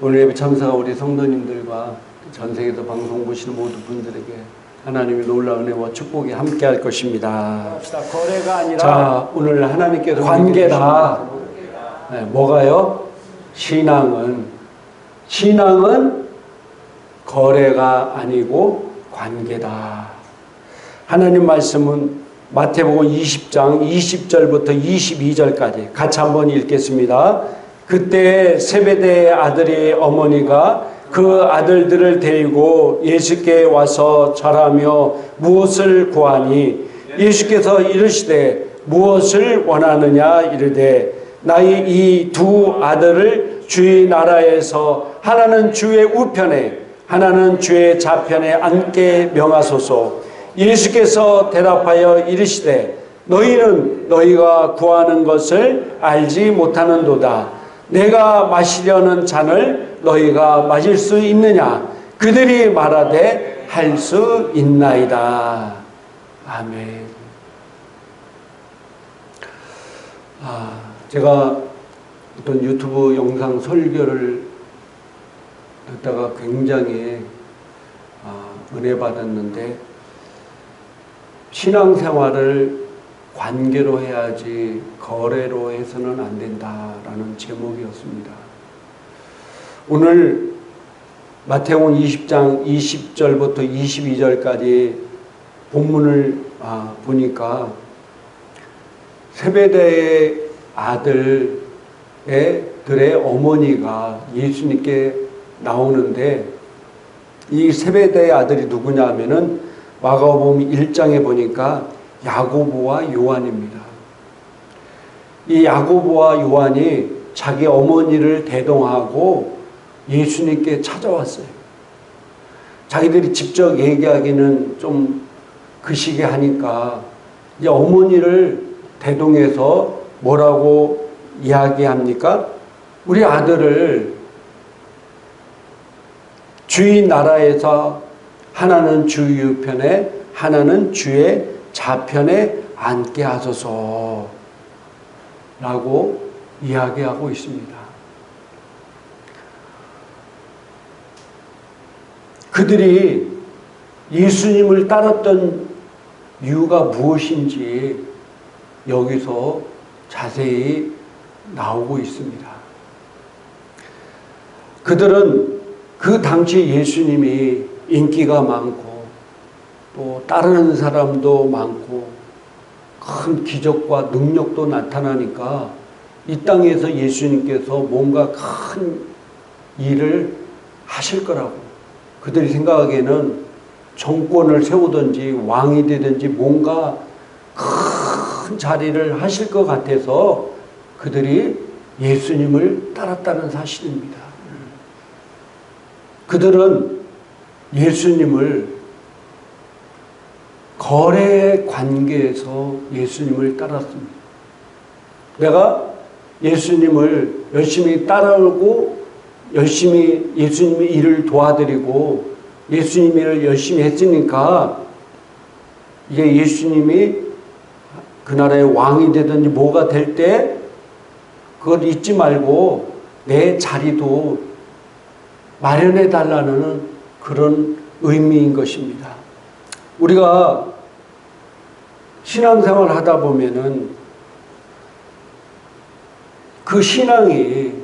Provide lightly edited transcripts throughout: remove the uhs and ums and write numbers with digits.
오늘 예배 참석한 우리 성도님들과 전 세계에서 방송 보시는 모든 분들에게 하나님의 놀라운 은혜와 축복이 함께할 것입니다. 거래가 아니라 자, 오늘 하나님께서 관계다. 네, 뭐가요? 신앙은 거래가 아니고 관계다. 하나님 말씀은 마태복음 20장 20절부터 22절까지 같이 한번 읽겠습니다. 그때 세베대의 아들의 어머니가 그 아들들을 데리고 예수께 와서 절하며 무엇을 구하니 예수께서 이르시되 무엇을 원하느냐 이르되 나의 이 두 아들을 주의 나라에서 하나는 주의 우편에 하나는 주의 좌편에 앉게 명하소서. 예수께서 대답하여 이르시되 너희는 너희가 구하는 것을 알지 못하는도다. 내가 마시려는 잔을 너희가 마실 수 있느냐? 그들이 말하되 할 수 있나이다. 아멘. 제가 어떤 유튜브 영상 설교를 듣다가 굉장히 은혜 받았는데, 신앙생활을 관계로 해야지 거래로 해서는 안 된다라는 제목이었습니다. 오늘 마태복음 20장 20절부터 22절까지 본문을 보니까 세베대의 아들들의 어머니가 예수님께 나오는데, 이 세베대의 아들이 누구냐 하면은 마가복음 1장에 보니까 야고보와 요한입니다. 이 야고보와 요한이 자기 어머니를 대동하고 예수님께 찾아왔어요. 자기들이 직접 얘기하기는 좀 그시기 하니까 이제 어머니를 대동해서 뭐라고 이야기합니까? 우리 아들을 주의 나라에서 하나는 주의 우편에 하나는 주의 좌편에 앉게 하소서 라고 이야기하고 있습니다. 그들이 예수님을 따랐던 이유가 무엇인지 여기서 자세히 나오고 있습니다. 그들은 그 당시 예수님이 인기가 많고 또 따르는 사람도 많고 큰 기적과 능력도 나타나니까 이 땅에서 예수님께서 뭔가 큰 일을 하실 거라고 그들이 생각하기에는 정권을 세우든지 왕이 되든지 뭔가 큰 자리를 하실 것 같아서 그들이 예수님을 따랐다는 사실입니다. 그들은 예수님을 거래 관계에서 예수님을 따랐습니다. 내가 예수님을 열심히 따라오고 열심히 예수님의 일을 도와드리고 예수님 일을 열심히 했으니까 이제 예수님이 그 나라의 왕이 되든지 뭐가 될 때 그걸 잊지 말고 내 자리도 마련해 달라는 그런 의미인 것입니다. 우리가 신앙생활 하다 보면은 그 신앙이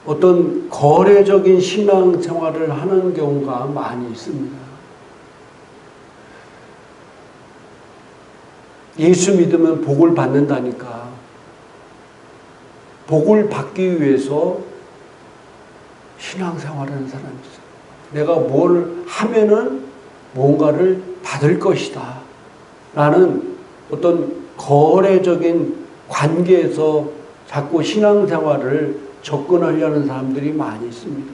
어떤 거래적인 신앙생활을 하는 경우가 많이 있습니다. 예수 믿으면 복을 받는다니까. 복을 받기 위해서 신앙생활하는 사람이 있어요. 내가 뭘 하면은 뭔가를 받을 것이다 라는 어떤 거래적인 관계에서 자꾸 신앙생활을 접근하려는 사람들이 많이 있습니다.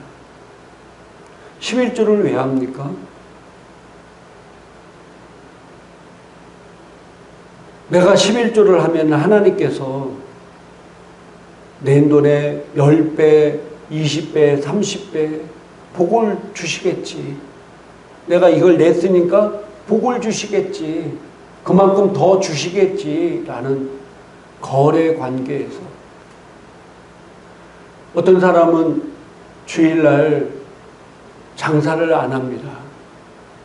11조를 왜 합니까? 내가 11조를 하면 하나님께서 내 돈에 10배, 20배, 30배 복을 주시겠지. 내가 이걸 냈으니까 복을 주시겠지. 그만큼 더 주시겠지. 라는 거래 관계에서 어떤 사람은 주일날 장사를 안 합니다.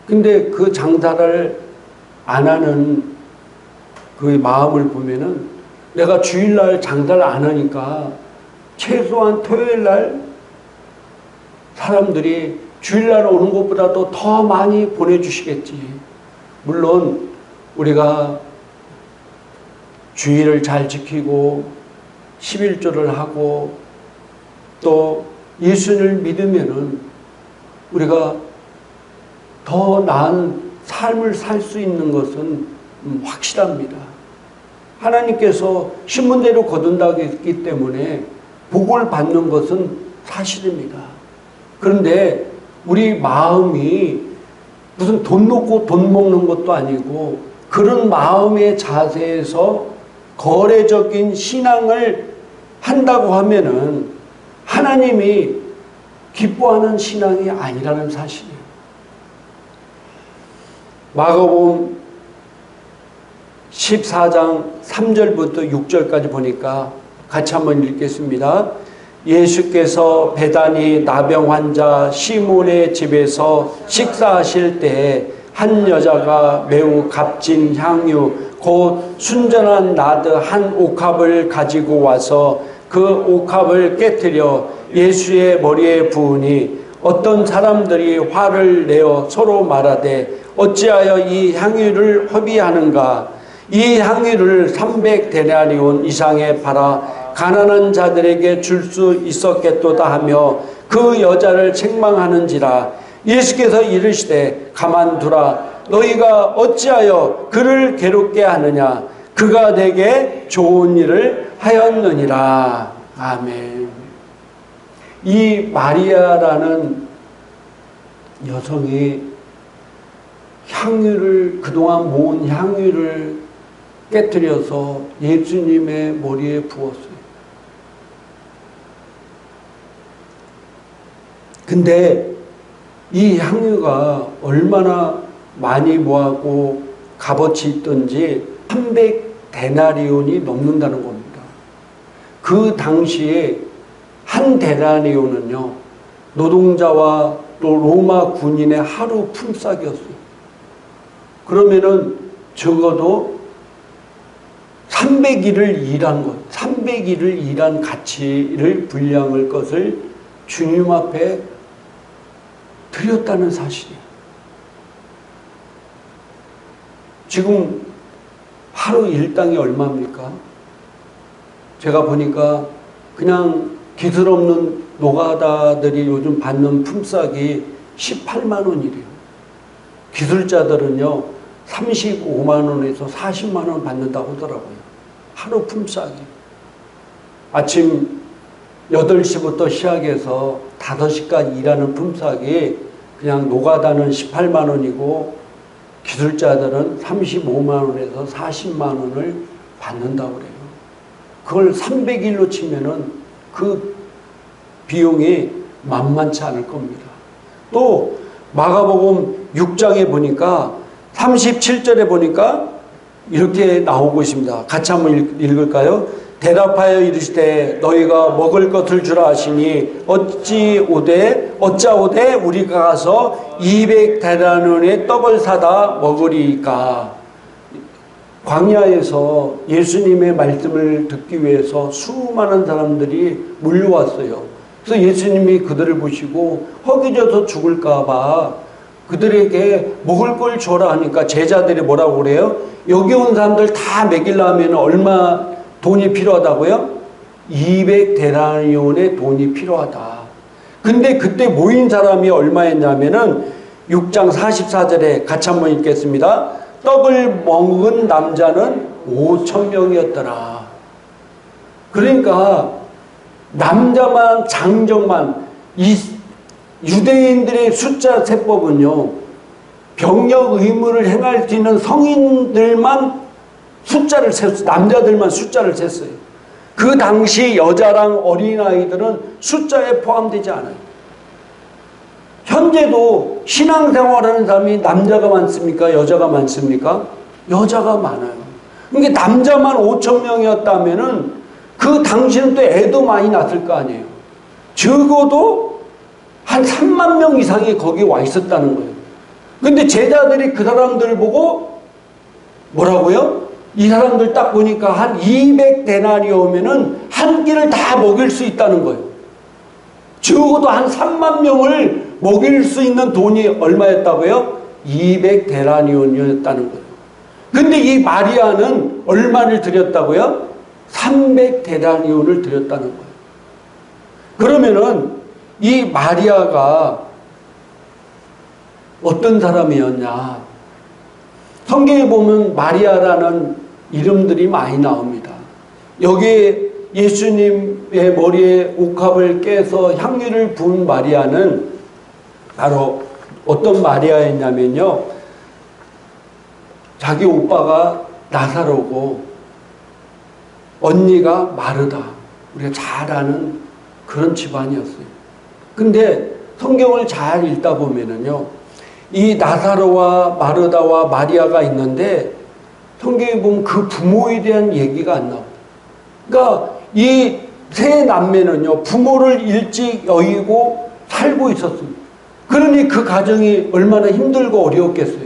근데 그 장사를 안 하는 그 마음을 보면은 내가 주일날 장사를 안 하니까 최소한 토요일날 사람들이 주일날 오는 것보다도 더 많이 보내주시겠지. 물론 우리가 주일을 잘 지키고 11조를 하고 또 예수를 믿으면은 우리가 더 나은 삶을 살 수 있는 것은 확실합니다. 하나님께서 신문대로 거둔다고 했기 때문에 복을 받는 것은 사실입니다. 그런데 우리 마음이 무슨 돈 놓고 돈 먹는 것도 아니고 그런 마음의 자세에서 거래적인 신앙을 한다고 하면은 하나님이 기뻐하는 신앙이 아니라는 사실이에요. 마가복음 14장 3절부터 6절까지 보니까 같이 한번 읽겠습니다. 예수께서 베다니 나병 환자 시몬의 집에서 식사하실 때에 한 여자가 매우 값진 향유 곧 순전한 나드 한 옥합을 가지고 와서 그 옥합을 깨뜨려 예수의 머리에 부으니 어떤 사람들이 화를 내어 서로 말하되 어찌하여 이 향유를 허비하는가. 이 향유를 300데나리온 이상에 팔아 가난한 자들에게 줄 수 있었겠도다 하며 그 여자를 책망하는지라. 예수께서 이르시되 가만두라. 너희가 어찌하여 그를 괴롭게 하느냐. 그가 내게 좋은 일을 하였느니라. 아멘. 이 마리아라는 여성이 향유를 그동안 모은 향유를 깨뜨려서 예수님의 머리에 부었어요. 근데 이 향유가 얼마나 많이 모아고 값어치 있던지 300데나리온이 넘는다는 겁니다. 그 당시에 한 데나리온은요 노동자와 또 로마 군인의 하루 품삯이었어요. 그러면은 적어도 300일을 일한 것, 300일을 일한 가치를 분량을 것을 주님 앞에 드렸다는 사실이에요. 지금 하루 일당이 얼마입니까? 제가 보니까 그냥 기술 없는 노가다들이 요즘 받는 품삯이 18만 원이래요. 기술자들은요 35만 원에서 40만 원 받는다고 하더라고요. 하루 품삯이. 아침 8시부터 시작해서 5시까지 일하는 품삯이 그냥 노가다는 18만 원이고 기술자들은 35만 원에서 40만 원을 받는다고 그래요. 그걸 300일로 치면은 그 비용이 만만치 않을 겁니다. 또 마가복음 6장에 보니까 37절에 보니까 이렇게 나오고 있습니다. 같이 한번 읽을까요? 대답하여 이르시되 너희가 먹을 것을 주라 하시니 어찌오되 우리가 가서 200데나리온의 떡을 사다 먹으리까. 광야에서 예수님의 말씀을 듣기 위해서 수많은 사람들이 몰려왔어요. 그래서 예수님이 그들을 보시고 허기져서 죽을까 봐 그들에게 먹을 걸 줘라 하니까 제자들이 뭐라고 그래요? 여기 온 사람들 다 먹이려면 얼마 돈이 필요하다고요? 200데나리온의 돈이 필요하다. 근데 그때 모인 사람이 얼마였냐면은 6장 44절에 같이 한번 읽겠습니다. 떡을 먹은 남자는 5,000명이었더라. 그러니까 남자만 장정만 이 유대인들의 숫자 세법은요 병력 의무를 행할 수 있는 성인들만 숫자를 셌어요. 남자들만 숫자를 셌어요. 그 당시 여자랑 어린아이들은 숫자에 포함되지 않아요. 현재도 신앙생활하는 사람이 남자가 많습니까? 여자가 많습니까? 여자가 많아요. 그러니까 남자만 5,000명이었다면은 그 당시는 또 애도 많이 낳았을 거 아니에요. 적어도 한 3만 명 이상이 거기 와 있었다는 거예요. 근데 제자들이 그 사람들을 보고 뭐라고요? 이 사람들 딱 보니까 한 200데나리오면은 한 끼를 다 먹일 수 있다는 거예요. 적어도 한 3만 명을 먹일 수 있는 돈이 얼마였다고요? 200데나리온이었다는 거예요. 근데 이 마리아는 얼마를 드렸다고요? 300데나리온을 드렸다는 거예요. 그러면은 이 마리아가 어떤 사람이었냐? 성경에 보면 마리아라는 이름들이 많이 나옵니다. 여기에 예수님의 머리에 옥합을 깨서 향유를 부은 마리아는 바로 어떤 마리아였냐면요. 자기 오빠가 나사로고 언니가 마르다. 우리가 잘 아는 그런 집안이었어요. 근데 성경을 잘 읽다 보면은요. 이 나사로와 마르다와 마리아가 있는데 성경에 보면 그 부모에 대한 얘기가 안 나와요. 그러니까 이 세 남매는요. 부모를 일찍 여의고 살고 있었습니다. 그러니 그 가정이 얼마나 힘들고 어려웠겠어요.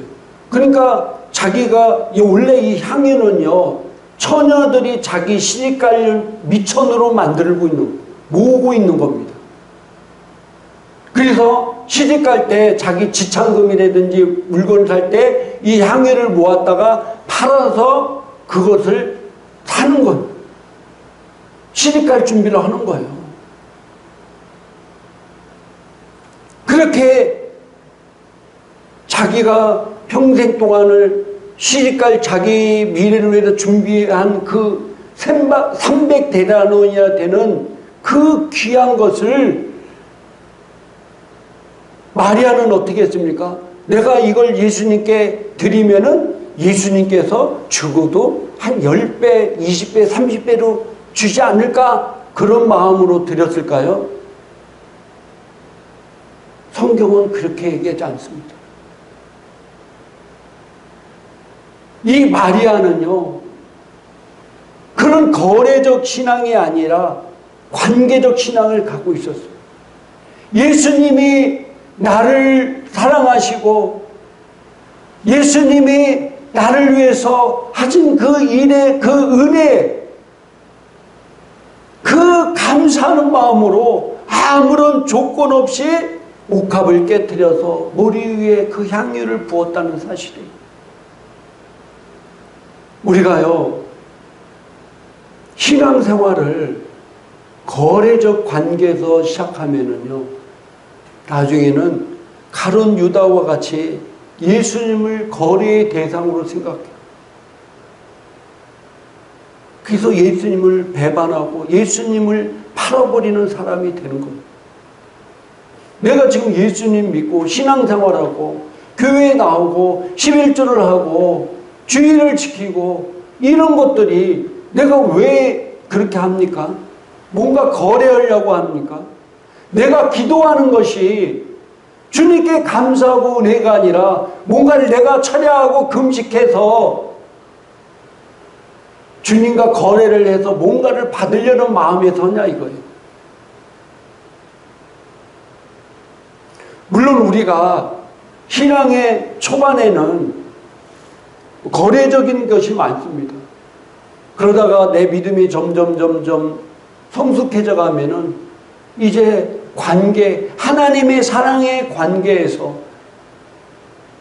그러니까 자기가 원래 이 향유는요. 처녀들이 자기 시집갈 미천으로 만들고 있는 모으고 있는 겁니다. 그래서 시집갈 때 자기 지참금이라든지 물건을 살 때 이 향유를 모았다가 팔아서 그것을 사는 거예요. 시집갈 준비를 하는 거예요. 그렇게 자기가 평생 동안을 시집갈 자기 미래를 위해서 준비한 그 300데나리온이나 되는 그 귀한 것을 마리아는 어떻게 했습니까? 내가 이걸 예수님께 드리면은 예수님께서 적어도 한 10배, 20배, 30배로 주지 않을까? 그런 마음으로 드렸을까요? 성경은 그렇게 얘기하지 않습니다. 이 마리아는요, 그런 거래적 신앙이 아니라 관계적 신앙을 갖고 있었어요. 예수님이 나를 사랑하시고 예수님이 나를 위해서 하신 그 일의 그 은혜, 그 감사하는 마음으로 아무런 조건 없이 옥합을 깨뜨려서 머리 위에 그 향유를 부었다는 사실이에요. 우리가요, 신앙생활을 거래적 관계에서 시작하면은요, 나중에는 가룟 유다와 같이 예수님을 거래의 대상으로 생각해요. 그래서 예수님을 배반하고 예수님을 팔아버리는 사람이 되는 겁니다. 내가 지금 예수님 믿고 신앙생활하고 교회에 나오고 11조를 하고 주의를 지키고 이런 것들이 내가 왜 그렇게 합니까? 뭔가 거래하려고 합니까? 내가 기도하는 것이 주님께 감사하고 은혜가 아니라 뭔가를 내가 철야하고 금식해서 주님과 거래를 해서 뭔가를 받으려는 마음에서냐 이거예요. 물론 우리가 신앙의 초반에는 거래적인 것이 많습니다. 그러다가 내 믿음이 점점 성숙해져 가면은 이제 관계, 하나님의 사랑의 관계에서,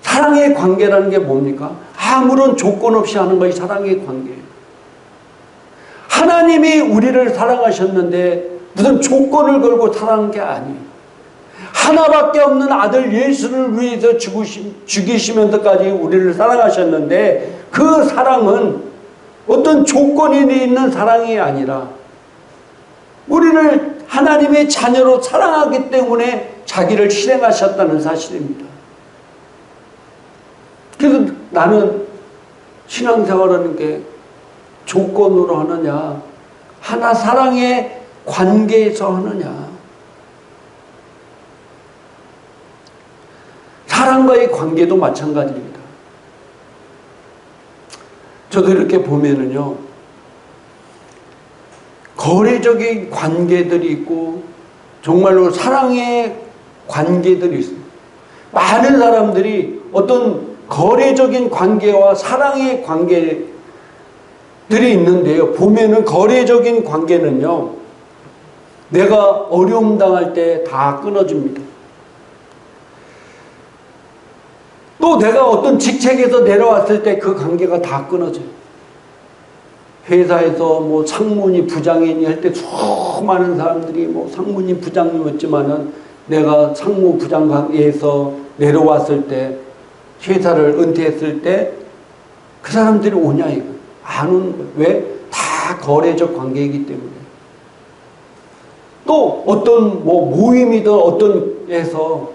사랑의 관계라는 게 뭡니까? 아무런 조건 없이 하는 것이 사랑의 관계예요. 하나님이 우리를 사랑하셨는데 무슨 조건을 걸고 사랑한 게 아니에요. 하나밖에 없는 아들 예수를 위해서 죽이시면서까지 우리를 사랑하셨는데 그 사랑은 어떤 조건이 있는 사랑이 아니라 우리를 하나님의 자녀로 사랑하기 때문에 자기를 실행하셨다는 사실입니다. 그래서 나는 신앙생활하는 게 조건으로 하느냐, 하나 사랑의 관계에서 하느냐. 사랑과의 관계도 마찬가지입니다. 저도 이렇게 보면은요, 거래적인 관계들이 있고 정말로 사랑의 관계들이 있습니다. 많은 사람들이 어떤 거래적인 관계와 사랑의 관계들이 있는데요. 보면은 거래적인 관계는요, 내가 어려움 당할 때 다 끊어집니다. 또 내가 어떤 직책에서 내려왔을 때 그 관계가 다 끊어져요. 회사에서 뭐 상무니 부장이니 할 때 수많은 사람들이 뭐 상무님 부장님이었지만은 내가 상무 부장에서 내려왔을 때, 회사를 은퇴했을 때 그 사람들이 오냐 이거 안 오는 거예요. 왜? 다 거래적 관계이기 때문에. 또 어떤 뭐 모임이든 어떤 에서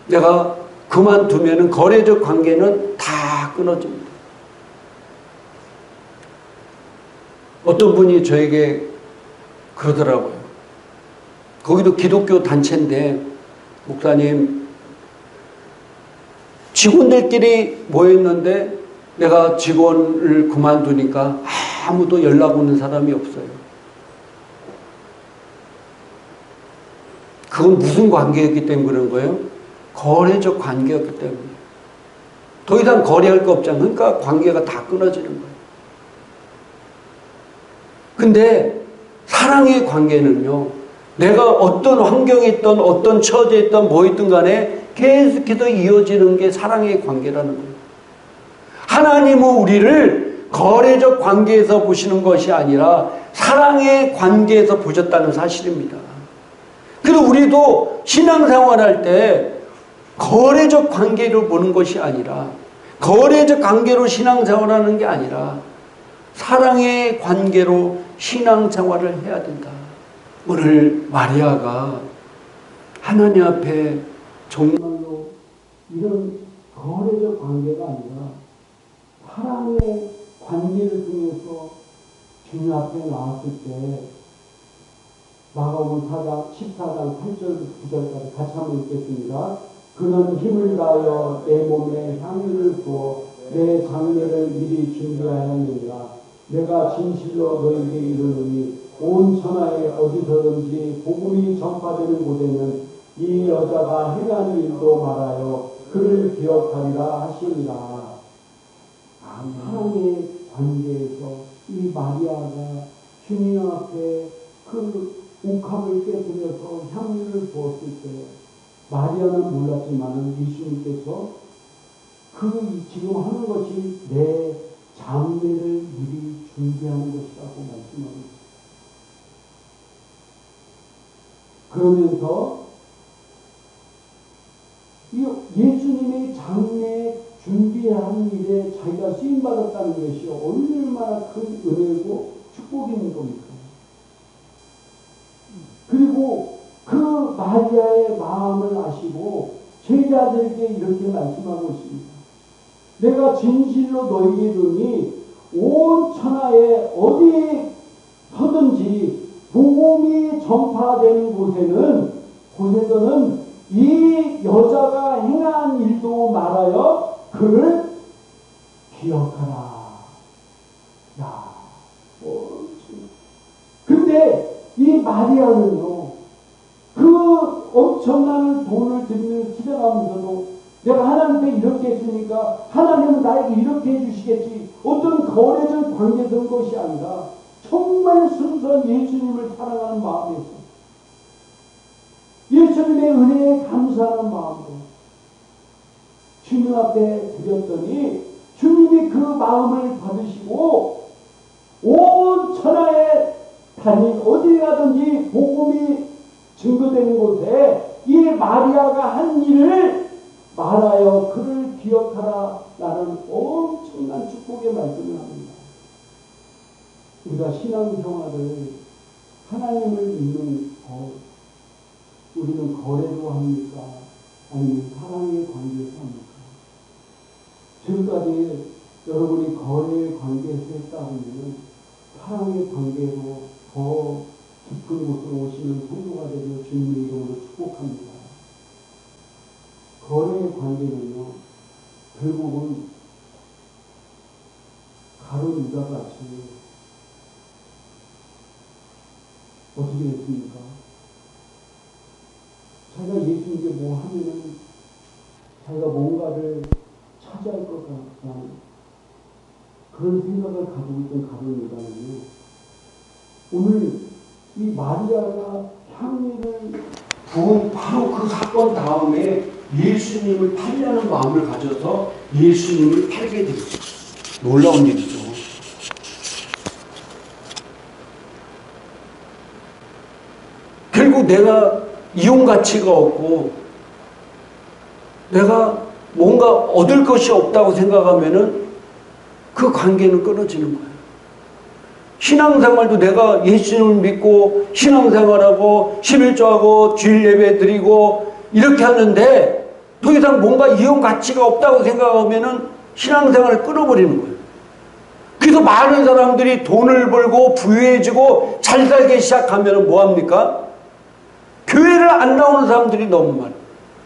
내가 그만두면은 거래적 관계는 다 끊어집니다. 어떤 분이 저에게 그러더라고요. 거기도 기독교 단체인데, 목사님, 직원들끼리 모였는데 내가 직원을 그만두니까 아무도 연락 오는 사람이 없어요. 그건 무슨 관계였기 때문에 그런 거예요? 거래적 관계였기 때문에. 더 이상 거래할 거 없잖아요. 그러니까 관계가 다 끊어지는 거예요. 근데 사랑의 관계는요, 내가 어떤 환경에 있든 어떤 처지에 있든 뭐 있든 간에 계속해서 이어지는 게 사랑의 관계라는 거예요. 하나님은 우리를 거래적 관계에서 보시는 것이 아니라 사랑의 관계에서 보셨다는 사실입니다. 그래서 우리도 신앙생활할 때 거래적 관계로 보는 것이 아니라, 거래적 관계로 신앙생활하는 게 아니라 사랑의 관계로 신앙생활을 해야 된다. 오늘 마리아가 하나님 앞에 정말로 이런 거래적 관계가 아니라 사랑의 관계를 통해서 주님 앞에 나왔을 때, 마가복음 4장 14장 8절 9절까지 같이 한번 읽겠습니다. 그는 힘을 다하여 내 몸에 향유를 부어 내 장례를 미리 준비하였느니라. 내가 진실로 너에게 이르노니 온 천하에 어디서든지 복음이 전파되는 곳에는 이 여자가 행한 일도 말하여 그를 기억하리라 하시니라. 사랑의 관계에서 이 마리아가 주님 앞에 그 옥합을 깨뜨려서 향유를 부었을 때, 마리아는 몰랐지만 예수님께서 그 지금 하는 것이 내 장례를 미리 준비하는 것이라고 말씀하고 있습니다. 그러면서 예수님의 장례 준비하는 일에 자기가 쓰임받았다는 것이 얼마나 큰 은혜고 축복인 겁니까? 그리고 그 마리아의 마음을 아시고 제자들에게 이렇게 말씀하고 있습니다. 내가 진실로 너희에게 이르노니 온 천하에 어디 서든지 복음이 전파되는 곳에서는 이 여자가 행한 일도 말하여 그를 기억하라. 야, 근데 이 마리아는요, 그 엄청난 돈을 들이는 시대하면서도 내가 하나님께 이렇게 했으니까 하나님은 나에게 이렇게 해주시겠지, 어떤 거래적 관계된 것이 아니라 정말 순수한 예수님을 사랑하는 마음에서, 예수님의 은혜에 감사하는 마음으로 주님 앞에 드렸더니 주님이 그 마음을 받으시고 온 천하에 어디 가든지 복음이 증거되는 곳에 이 마리아가 한 일을 말하여 그를 기억하라 라는 엄청난 축복의 말씀을 합니다. 우리가 신앙생활을, 하나님을 믿는 우리는 거래로 합니까? 아니면 사랑의 관계에서 합니까? 지금까지 여러분이 거래의 관계에서 했다 보면 사랑의 관계로 더 깊은 곳으로 오시는 성도가 되려 주님의 이름으로 축복합니다. 거래의 관계는요, 결국은 가룟 유다같이 어떻게 됐습니까? 자기가 예수님께 뭐 하면은 자기가 뭔가를 차지할 것 같다는 그런 생각을 가지고 있던 가룟 유다는요, 오늘 이 마리아가 향유를 부은 바로 그 사건 다음에 예수님을 팔려는 마음을 가져서 예수님을 팔게 됩니다. 놀라운 일이죠. 결국 내가 이용 가치가 없고 내가 뭔가 얻을 것이 없다고 생각하면은 그 관계는 끊어지는 거예요. 신앙생활도 내가 예수님을 믿고 신앙생활하고 11조하고 주일 예배 드리고 이렇게 하는데 더 이상 뭔가 이용 가치가 없다고 생각하면은 신앙생활을 끊어버리는 거예요. 그래서 많은 사람들이 돈을 벌고 부유해지고 잘 살기 시작하면은 뭐합니까? 교회를 안 나오는 사람들이 너무 많아요.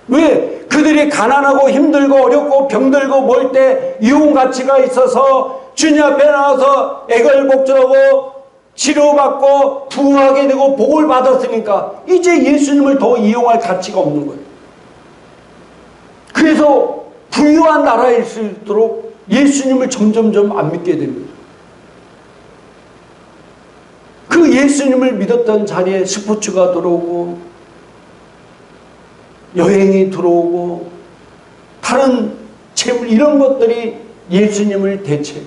왜? 그들이 가난하고 힘들고 어렵고 병들고 멀 때 이용 가치가 있어서 주님 앞에 나와서 애걸복절하고 치료받고 부흥하게 되고 복을 받았으니까 이제 예수님을 더 이용할 가치가 없는 거예요. 그래서 부유한 나라일수록 예수님을 점점점 안 믿게 됩니다. 그 예수님을 믿었던 자리에 스포츠가 들어오고 여행이 들어오고 다른 재물 이런 것들이 예수님을 대체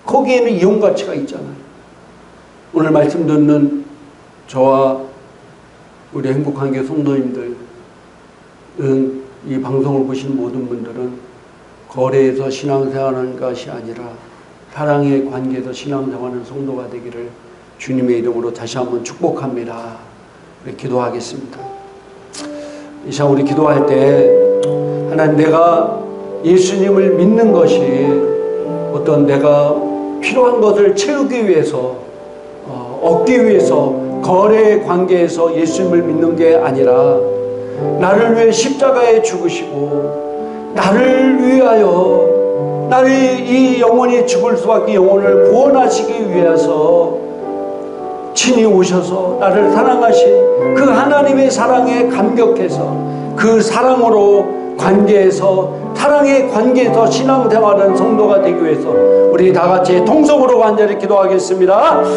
거기에는 이용 가치가 있잖아요. 오늘 말씀 듣는 저와 우리 행복한교회 성도님들은 이 방송을 보신 모든 분들은 거래에서 신앙생활하는 것이 아니라 사랑의 관계에서 신앙생활하는 성도가 되기를 주님의 이름으로 다시 한번 축복합니다. 우리 기도하겠습니다. 이 시간 우리 기도할 때 하나님, 내가 예수님을 믿는 것이 어떤 내가 필요한 것을 채우기 위해서 얻기 위해서 거래의 관계에서 예수님을 믿는 게 아니라 나를 위해 십자가에 죽으시고 나를 위하여 나를 이 영혼이 죽을 수밖에 영혼을 구원하시기 위해서 친히 오셔서 나를 사랑하신 그 하나님의 사랑에 감격해서 그 사랑으로 관계에서 사랑의 관계에서 신앙생활하는 성도가 되기 위해서 우리 다 같이 통성으로 간절히 기도하겠습니다.